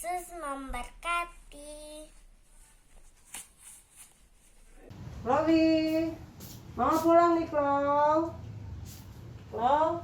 Yesus memberkati. Chloe, Mama pulang nih, Chloe. Chloe.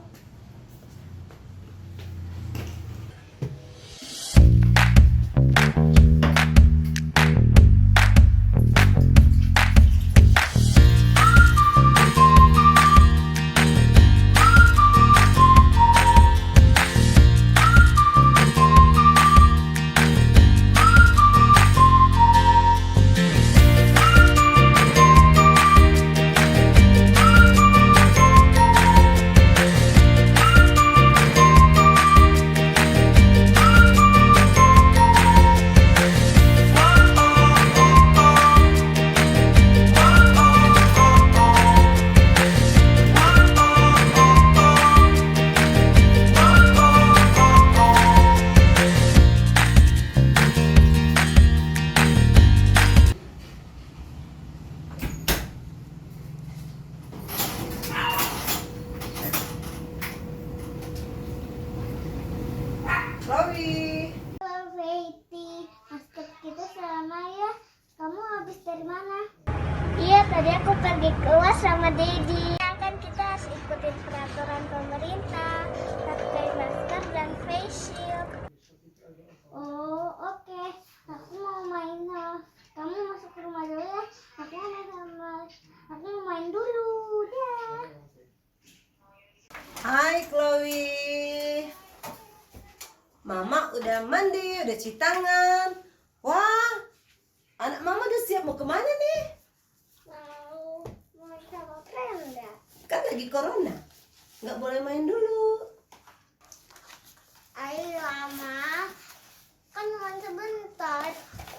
Chloe. Betty, masker kita selama ya. Kamu habis dari mana? Iya, tadi aku pergi keluar sama Dedi. Kan kita harus ikutin peraturan pemerintah, pakai masker dan face shield. Oh, oke. Aku mau main. Kamu masuk ke rumah dulu ya. Aku mau main dulu. Dah. Hai Chloe. Mama udah mandi, udah cuci tangan. Wah, anak Mama udah siap mau kemana nih? Mau sama Brenda. Kan lagi corona, nggak boleh main dulu. Ayo Mama, kan cuma sebentar,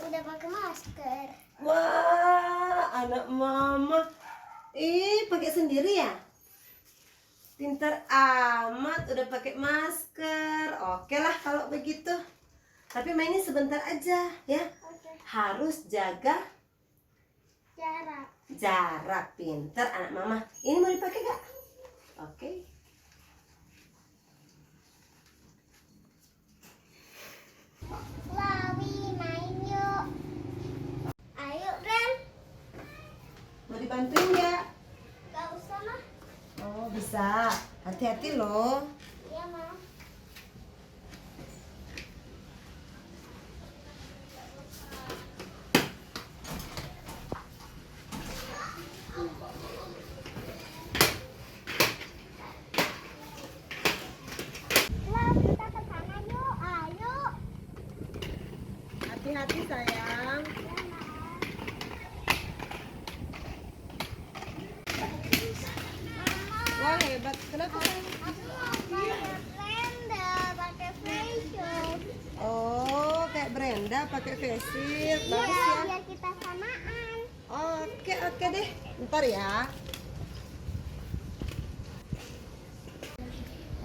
udah pakai masker. Wah, anak Mama, pakai sendiri ya? Pintar amat, udah pakai masker. Oke lah kalau begitu. Tapi mainnya sebentar aja ya. Oke. Harus jaga Jarak. Pintar anak Mama. Ini mau dipakai gak? Oke. Chloe, main yuk. Ayo Bren. Mau dibantuin ya? Gak usah mah. Oh bisa. Hati-hati loh. Iya mah. Kita ke sana yuk. Ayo. Hati-hati sayang. Iya mah. Wah hebat. Kenapa? Aku mau kayak Brenda pakai facial. Oh kayak Brenda pakai face shield. Bagus Iya, ya. biar kita samaan. Oke deh. Ntar ya.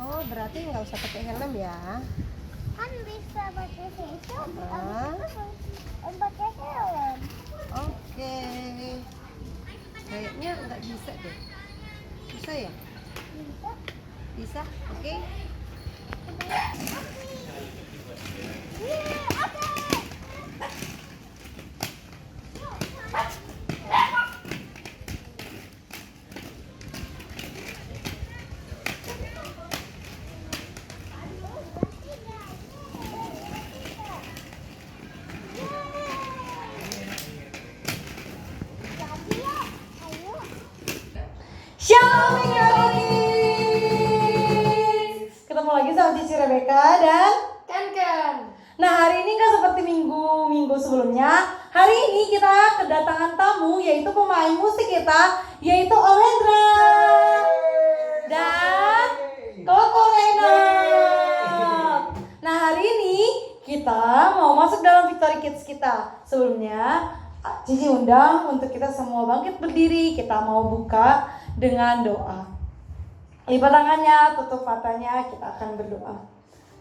Oh berarti nggak usah pakai helm ya? Kan bisa pakai facial, Ah. habis itu pakai helm. Oke. Kayaknya nggak bisa deh. Bisa ya? Bisa. Bisa. Oke. Iya, oke. Jadi yuk, ayo. Shalom guys, ketemu lagi sama Cici Rebecca dan Ken. Nah hari ini kan seperti minggu sebelumnya, hari ini kita kedatangan tamu yaitu pemain musik kita, yaitu Om Hendra dan Koko Renat. Nah hari ini kita mau masuk dalam Victory Kids kita. Sebelumnya Cici undang untuk kita semua bangkit berdiri, kita mau buka dengan doa. Lipat tangannya, tutup matanya, kita akan berdoa.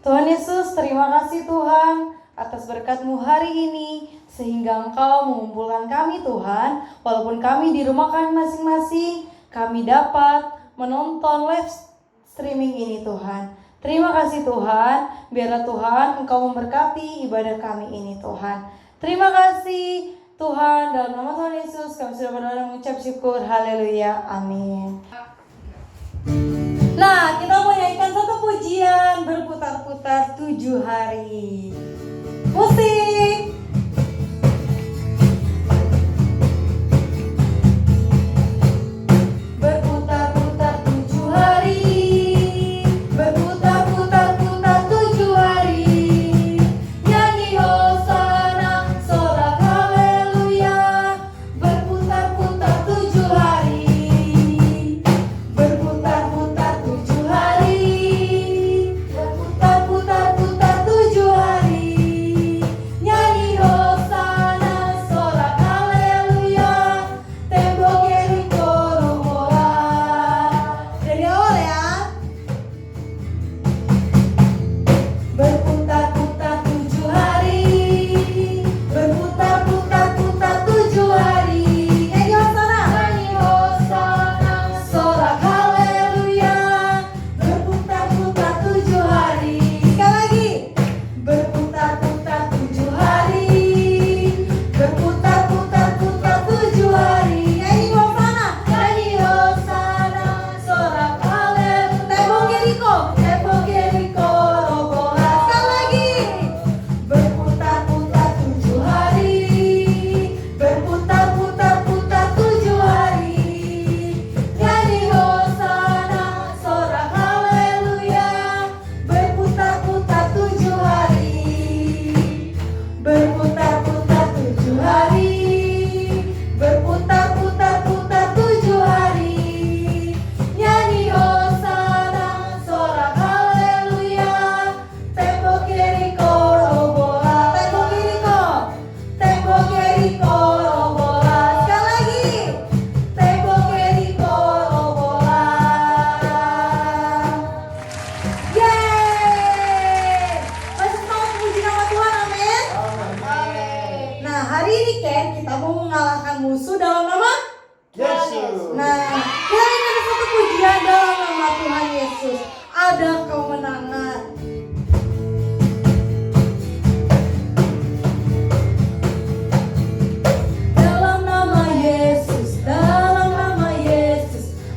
Tuhan Yesus, terima kasih Tuhan atas berkat-Mu hari ini, sehingga Engkau mengumpulkan kami Tuhan, walaupun kami di rumah kami masing-masing, kami dapat menonton live streaming ini Tuhan. Terima kasih Tuhan, biarlah Tuhan Engkau memberkati ibadah kami ini Tuhan. Terima kasih Tuhan, dalam nama Tuhan Yesus kami sudah berdoa dan mengucap syukur. Haleluya, amin. Nah, kita mau nyanyikan satu pujian berputar-putar 7 hari. Musik. Berputar-putar 7 hari. Berputar-putar 7 hari. Nyanyi hosana, sorak haleluya. Berputar-putar 7 hari. Berputar-putar 7 hari. Berputar-putar 7 hari. Nyanyi hosana, sorak haleluya. Tembok Yeriko roboh. Dari awal ya. Berputar-putar 7 hari. Berputar-putar 7 hari. Nyanyi hosana, sorak haleluya. Berputar-putar 7 hari. Sekali lagi. Berputar-putar 7 hari. Berputar-putar 7 hari. Nyanyi hosana, sorak haleluya. Tembok Yeriko roboh. Sekali lagi. Berputar-putar 7 hari. Berputar-putar 7 hari. Nyanyi hosana, sorak haleluya. Berputar-putar 7 hari. Berputar-putar 7 hari. Berputar-putar 7 hari. Nyanyi hosana, sorak haleluya. Tembok Yeriko roboh. Tembok Yeriko roboh. Sekali lagi. Tembok Yeriko roboh. Yeay! Masih semangat memuji nama Tuhan, amin. Nah, hari ini Ken, kita mau mengalahkan musuh dalam nama Yesus. Nah, hari ini ada satu pujian dalam nama Tuhan Yesus. Ada kemenangan. Dalam nama Yesus,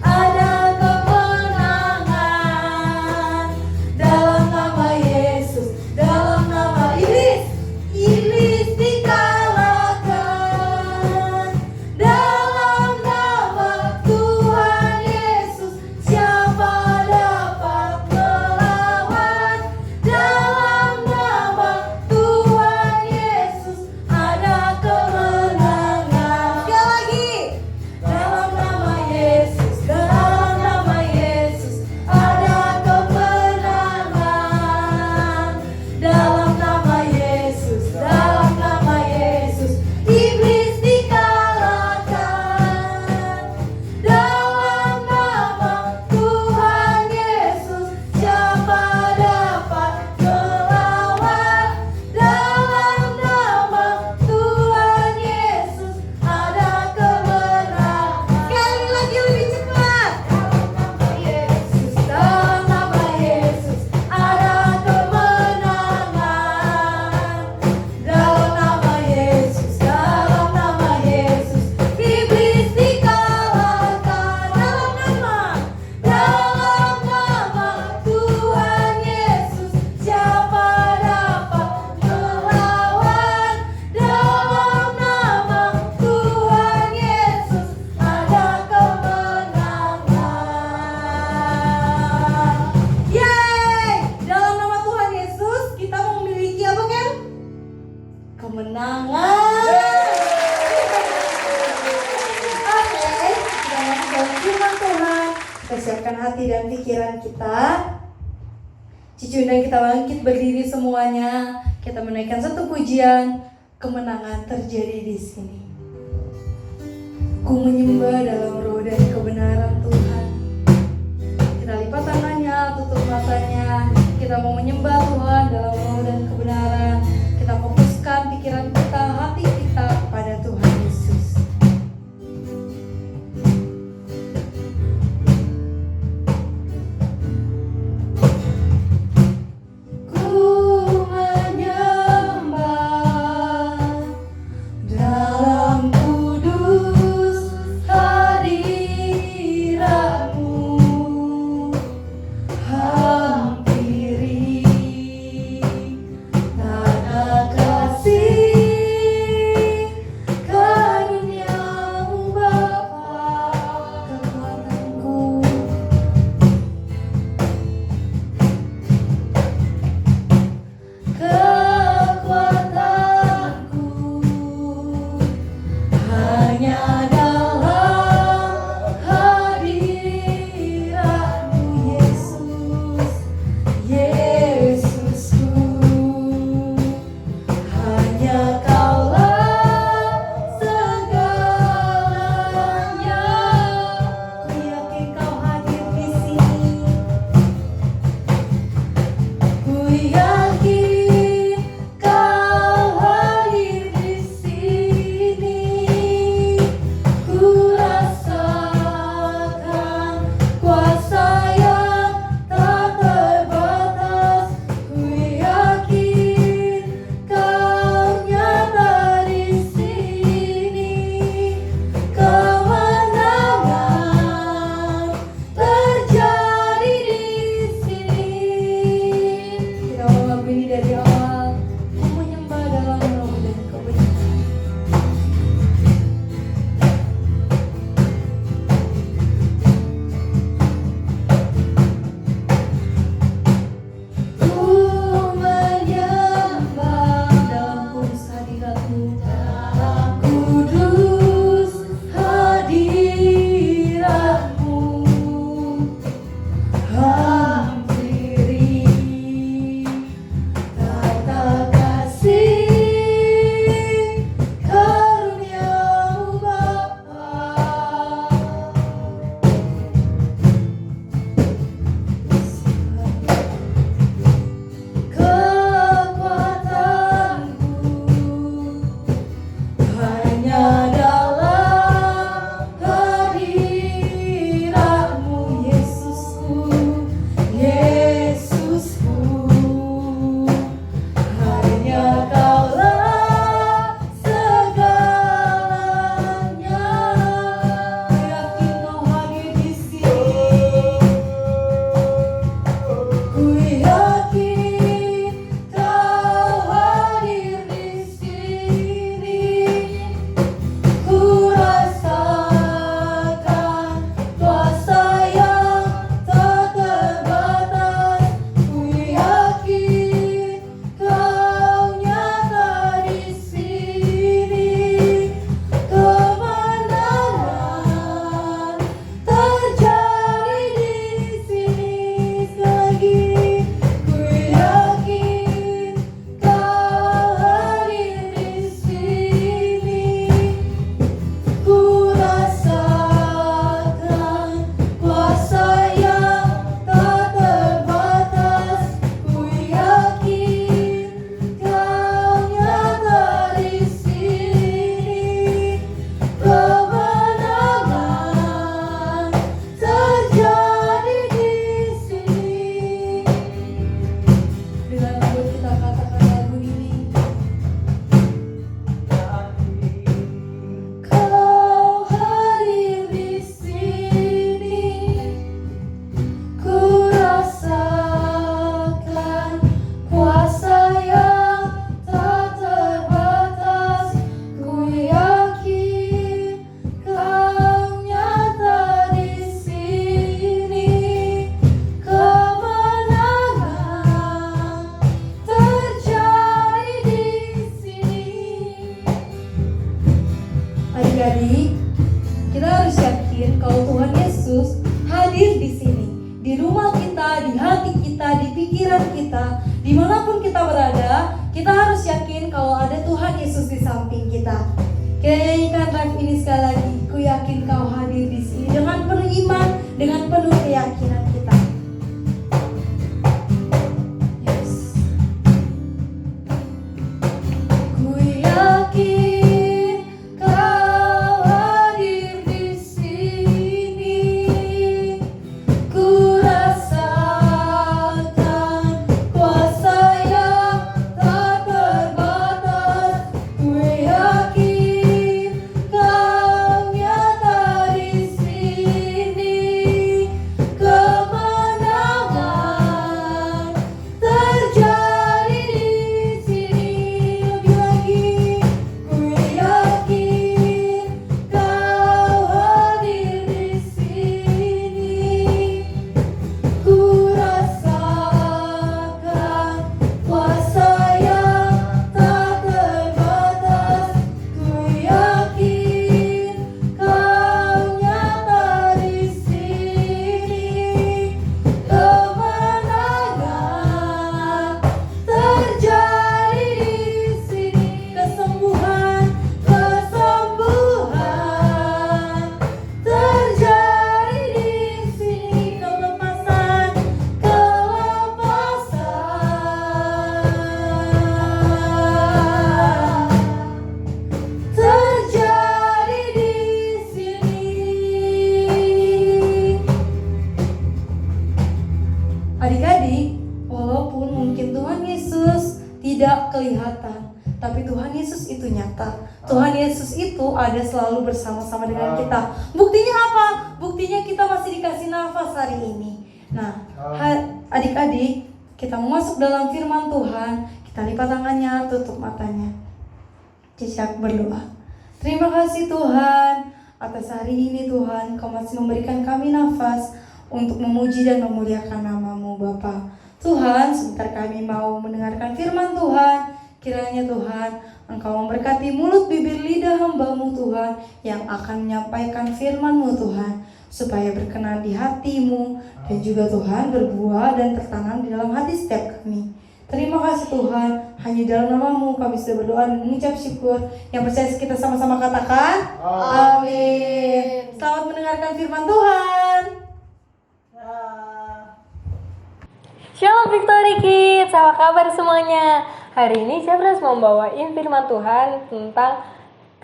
ada kemenangan. Dalam nama Yesus, dalam nama iblis dikalahkan. Dalam nama Tuhan Yesus, siapa dapat melawan? Dalam nama Tuhan Yesus, ada kemenangan. Sekali lagi. Dalam nama Yesus, ada kemenangan. Dalam nama Yesus, iblis dikalahkan. Dalam nama Tuhan Yesus, siapa dapat melawan? Dalam nama Tuhan Yesus, ada kemenangan. Sekali lagi lebih cepat. Dalam nama Yesus, ada kemenangan. Dalam nama Yesus, iblis dikalahkan. Dalam nama Tuhan Yesus, siapa dapat melawan? Dalam nama Tuhan Yesus, ada kemenangan. Yeay! Dalam nama Tuhan Yesus, kita memiliki apa kan? Kemenangan. Oke, kita masuk dalam firman Tuhan. Kita siapkan hati dan pikiran kita. Cici undang kita bangkit berdiri semuanya. Kita menaikkan satu pujian. Kemenangan terjadi di sini. Ku menyembah dalam roh dan kebenaran Tuhan. Kita lipat tangannya, tutup matanya. Kita mau menyembah Tuhan dalam roh dan kebenaran. Kita fokuskan pikiran kita, hati kita kepada Tuhan Yesus. kalau Tuhan Yesus hadir di sini, di rumah kita, di hati kita, di pikiran kita, dimanapun kita berada, kita harus yakin kalau ada Tuhan Yesus di samping kita. Kita nyanyikan rap ini sekali lagi. Ku yakin kau hadir di sini dengan penuh iman, dengan penuh keyakinan kita. Yes. Ku yakin kau hadir di sini. Ku rasakan kuasa yang tak terbatas. Ku yakin kau nyata di sini. Kemenangan terjadi di sini. Lebih lagi, ku yakin kau hadir di sini. Ku rasakan kuasa yang tak terbatas. Ku yakin kau nyata di sini. Kemenangan terjadi di sini. Kesembuhan terjadi di sini. Kelepasan terjadi di sini. Adik-adik, walaupun mungkin Tuhan Yesus tidak kelihatan, tapi Tuhan Yesus itu nyata. Tuhan Yesus itu ada selalu bersama-sama dengan kita. Buktinya apa? Buktinya kita masih dikasih nafas hari ini. Nah, adik-adik, kita mau masuk dalam firman Tuhan. Kita lipat tangannya, tutup matanya. Cici aku berdoa. Terima kasih Tuhan atas hari ini Tuhan, Kau masih memberikan kami nafas untuk memuji dan memuliakan nama-Mu Bapa. Tuhan, sebentar kami mau mendengarkan firman Tuhan. Kiranya Tuhan, Engkau memberkati mulut bibir lidah hamba-Mu Tuhan yang akan menyampaikan firman-Mu Tuhan, supaya berkenan di hati-Mu dan juga Tuhan berbuah dan tertanam di dalam hati setiap kami. Terima kasih Tuhan, hanya dalam nama-Mu kami sudah berdoa dan mengucap syukur. Yang percaya kita sama-sama katakan amin. Selamat mendengarkan firman Tuhan. Shalom Victory Kids, apa kabar semuanya? Hari ini Jabras mau bawain firman Tuhan tentang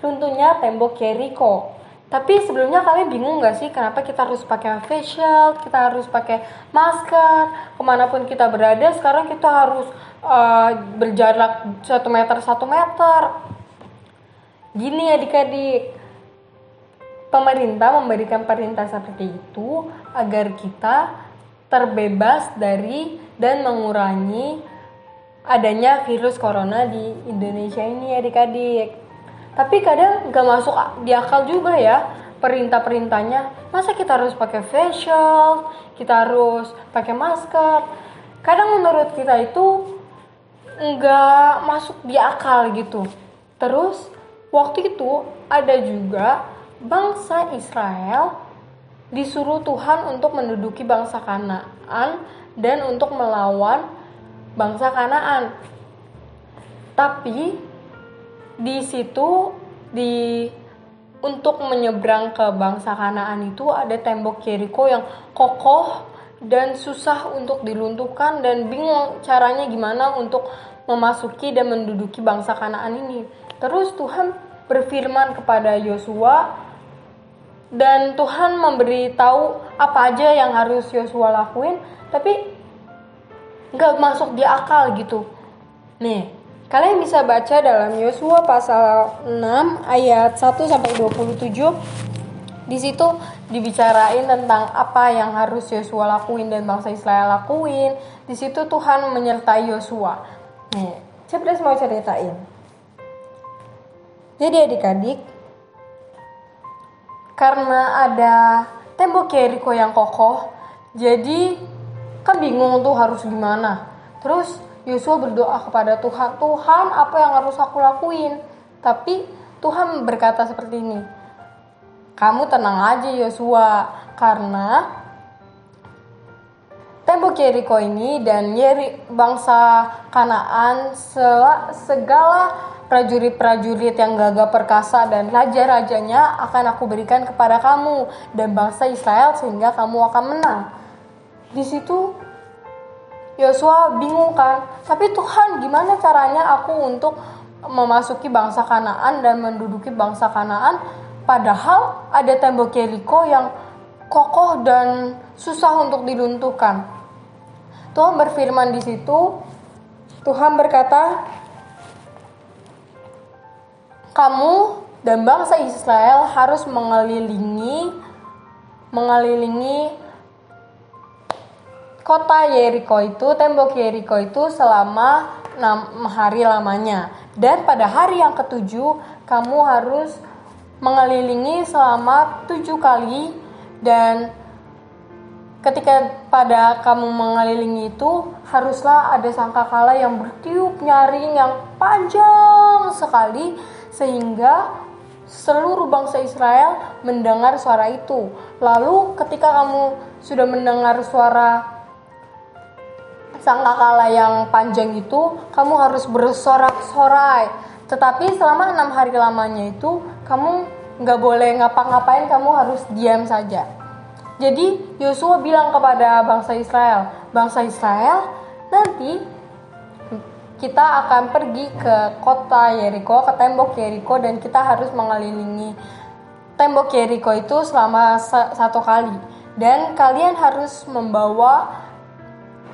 runtuhnya tembok Yeriko. Tapi sebelumnya kalian bingung gak sih kenapa kita harus pakai face shield, kita harus pakai masker, kemanapun kita berada sekarang kita harus berjarak 1 meter 1 meter. Gini adik-adik, pemerintah memberikan perintah seperti itu agar kita terbebas dari dan mengurangi adanya virus corona di Indonesia ini adik-adik. Tapi kadang gak masuk di akal juga ya perintah-perintahnya. Masa kita harus pakai face shield, kita harus pakai masker. Kadang menurut kita itu gak masuk di akal gitu. Terus waktu itu ada juga bangsa Israel disuruh Tuhan untuk menduduki bangsa Kanaan dan untuk melawan bangsa Kanaan. Tapi di situ untuk menyeberang ke bangsa Kanaan itu ada tembok Yeriko yang kokoh dan susah untuk dilunturkan dan bingung caranya gimana untuk memasuki dan menduduki bangsa Kanaan ini. Terus Tuhan berfirman kepada Yosua dan Tuhan memberitahu apa aja yang harus Yosua lakuin, tapi gak masuk di akal gitu. Nih, kalian bisa baca dalam Yosua pasal 6 ayat 1-27. Di situ dibicarain tentang apa yang harus Yosua lakuin dan bangsa Israel lakuin. Di situ Tuhan menyertai Yosua. Nih, Cepres mau ceritain. Jadi adik-adik, karena ada tembok Yeriko yang kokoh, jadi kan bingung tuh harus gimana. Terus Yosua berdoa kepada Tuhan, Tuhan apa yang harus aku lakuin? Tapi Tuhan berkata seperti ini, kamu tenang aja Yosua, karena tembok Yeriko ini dan bangsa Kanaan segala prajurit-prajurit yang gagah perkasa dan raja-rajanya akan aku berikan kepada kamu dan bangsa Israel sehingga kamu akan menang. Di situ Yosua bingung kan, tapi Tuhan gimana caranya aku untuk memasuki bangsa Kanaan dan menduduki bangsa Kanaan, padahal ada tembok Yeriko yang kokoh dan susah untuk dilunturkan. Tuhan berfirman di situ, Tuhan berkata, kamu dan bangsa Israel harus mengelilingi kota Yeriko itu, tembok Yeriko itu selama 6 hari lamanya. Dan pada hari yang ke-7 kamu harus mengelilingi selama 7 kali. Dan ketika pada kamu mengelilingi itu haruslah ada sangkakala yang bertiup nyaring yang panjang sekali sehingga seluruh bangsa Israel mendengar suara itu. Lalu ketika kamu sudah mendengar suara sangkakala yang panjang itu, kamu harus bersorak-sorai. Tetapi selama 6 hari lamanya itu, kamu gak boleh ngapa-ngapain, kamu harus diam saja. Jadi Yosua bilang kepada bangsa Israel, nanti kita akan pergi ke kota Yeriko, ke tembok Yeriko, dan kita harus mengelilingi tembok Yeriko itu selama 1 kali. Dan kalian harus membawa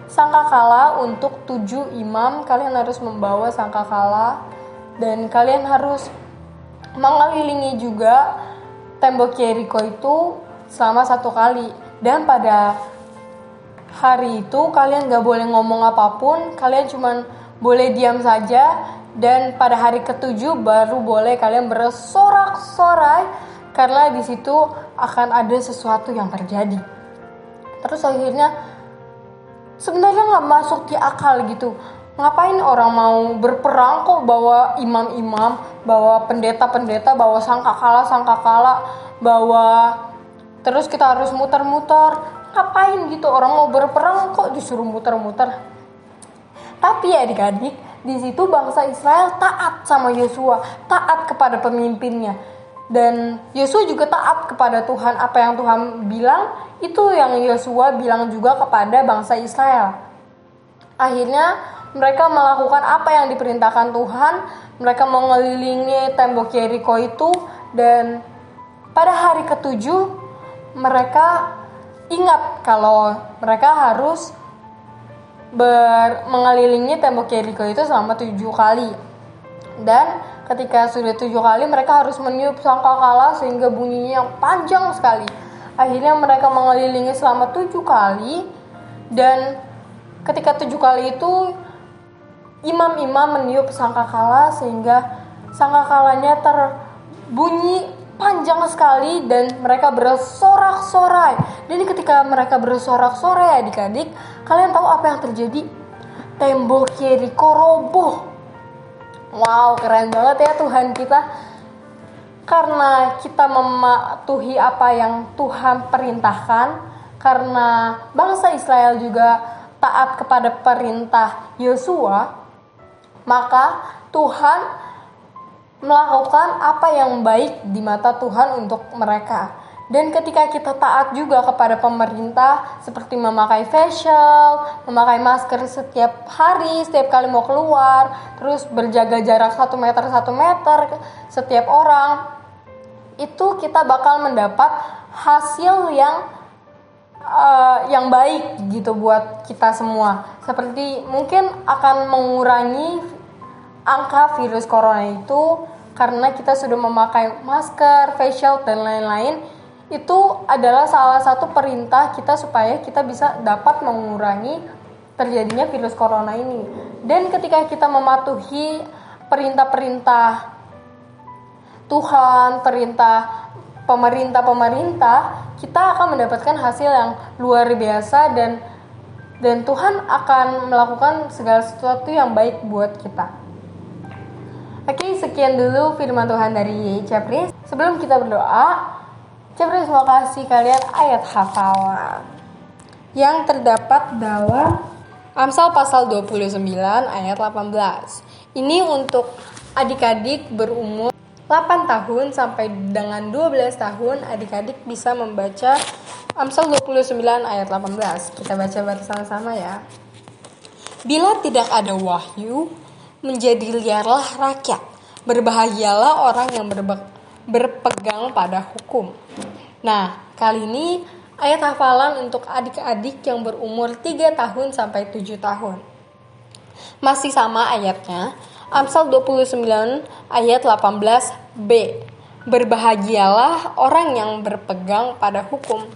sangkakala untuk 7 imam, kalian harus membawa sangkakala dan kalian harus mengelilingi juga tembok Yeriko itu selama 1 kali. Dan pada hari itu kalian gak boleh ngomong apapun, kalian cuma boleh diam saja. Dan pada hari ke-7 baru boleh kalian bersorak-sorai, karena di situ akan ada sesuatu yang terjadi. Terus akhirnya sebenarnya gak masuk di akal gitu. Ngapain orang mau berperang kok bawa imam-imam, bawa pendeta-pendeta, bawa sangkakala, bawa terus kita harus muter-muter. Ngapain gitu, orang mau berperang kok disuruh muter-muter. Tapi adik-adik, di situ bangsa Israel taat sama Yosua, taat kepada pemimpinnya. Dan Yosua juga taat kepada Tuhan. Apa yang Tuhan bilang, itu yang Yosua bilang juga kepada bangsa Israel. Akhirnya mereka melakukan apa yang diperintahkan Tuhan. Mereka mengelilingi tembok Yeriko itu. Dan pada hari ke-7 mereka ingat kalau mereka harus mengelilingi tembok Yeriko itu selama 7 kali. Dan ketika sudah 7 kali mereka harus meniup sangkakala sehingga bunyinya yang panjang sekali. Akhirnya mereka mengelilingi selama 7 kali. Dan ketika 7 kali itu imam-imam meniup sangkakala sehingga sangkakalanya terbunyi panjang sekali dan mereka bersorak-sorai. Dan ketika mereka bersorak-sorai adik-adik, kalian tahu apa yang terjadi? Tembok Yeriko roboh. Wow, keren banget ya Tuhan kita. Karena kita mematuhi apa yang Tuhan perintahkan, karena bangsa Israel juga taat kepada perintah Yosua, maka Tuhan melakukan apa yang baik di mata Tuhan untuk mereka. Dan ketika kita taat juga kepada pemerintah, seperti memakai face shield, memakai masker setiap hari, setiap kali mau keluar, terus berjaga jarak 1 meter setiap orang, itu kita bakal mendapat hasil yang baik gitu buat kita semua. Seperti mungkin akan mengurangi angka virus corona itu karena kita sudah memakai masker, face shield, dan lain-lain. Itu adalah salah satu perintah kita supaya kita bisa dapat mengurangi terjadinya virus corona ini. Dan ketika kita mematuhi perintah-perintah Tuhan, perintah pemerintah, kita akan mendapatkan hasil yang luar biasa dan Tuhan akan melakukan segala sesuatu yang baik buat kita. Oke, sekian dulu firman Tuhan dari Chapris. Sebelum kita berdoa, Cepres mau kasih kalian ayat hafalan yang terdapat dalam Amsal pasal 29 ayat 18. Ini untuk adik-adik berumur 8 tahun sampai dengan 12 tahun, adik-adik bisa membaca Amsal 29 ayat 18. Kita baca bersama-sama ya. Bila tidak ada wahyu, menjadi liarlah rakyat. Berbahagialah orang yang berpegang pada hukum. Nah, kali ini ayat hafalan untuk adik-adik yang berumur 3 tahun sampai 7 tahun. Masih sama ayatnya, Amsal 29 ayat 18b. Berbahagialah orang yang berpegang pada hukum.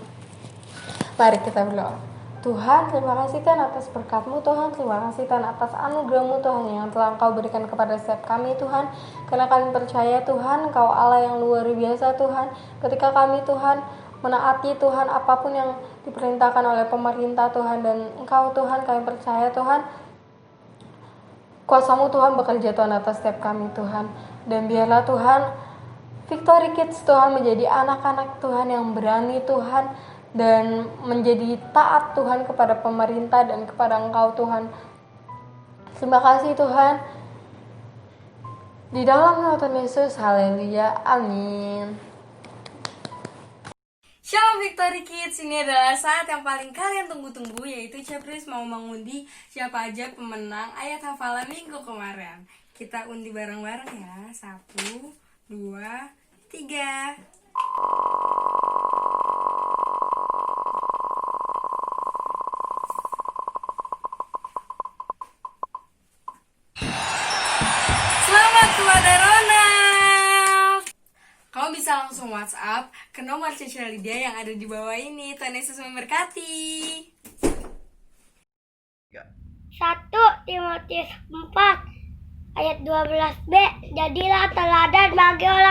Mari kita berdoa. Tuhan, terima kasih Tuhan atas berkat-Mu Tuhan. Terima kasih Tuhan atas anugerah-Mu Tuhan yang telah Engkau berikan kepada setiap kami Tuhan. Karena kami percaya Tuhan, Engkau Allah yang luar biasa Tuhan. Ketika kami Tuhan menaati Tuhan apapun yang diperintahkan oleh pemerintah Tuhan, dan Engkau Tuhan, kami percaya Tuhan, kuasa-Mu Tuhan bekerja Tuhan atas setiap kami Tuhan. Dan biarlah Tuhan, Victory Kids Tuhan menjadi anak-anak Tuhan yang berani Tuhan, dan menjadi taat Tuhan kepada pemerintah dan kepada Engkau Tuhan. Terima kasih Tuhan. Di dalam nama Tuhan Yesus, haleluya, amin. Shalom Victory Kids, ini adalah saat yang paling kalian tunggu-tunggu, yaitu Cepres mau mengundi siapa aja pemenang ayat hafalan minggu kemarin. Kita undi bareng-bareng ya. 1, 2, 3. Selamat kepada Ronald. Kamu bisa langsung WhatsApp ke nomor Cici Lydia yang ada di bawah ini. Tuhan Yesus memberkati. 1 Timotius 4 ayat 12b. Jadilah teladan bagi orang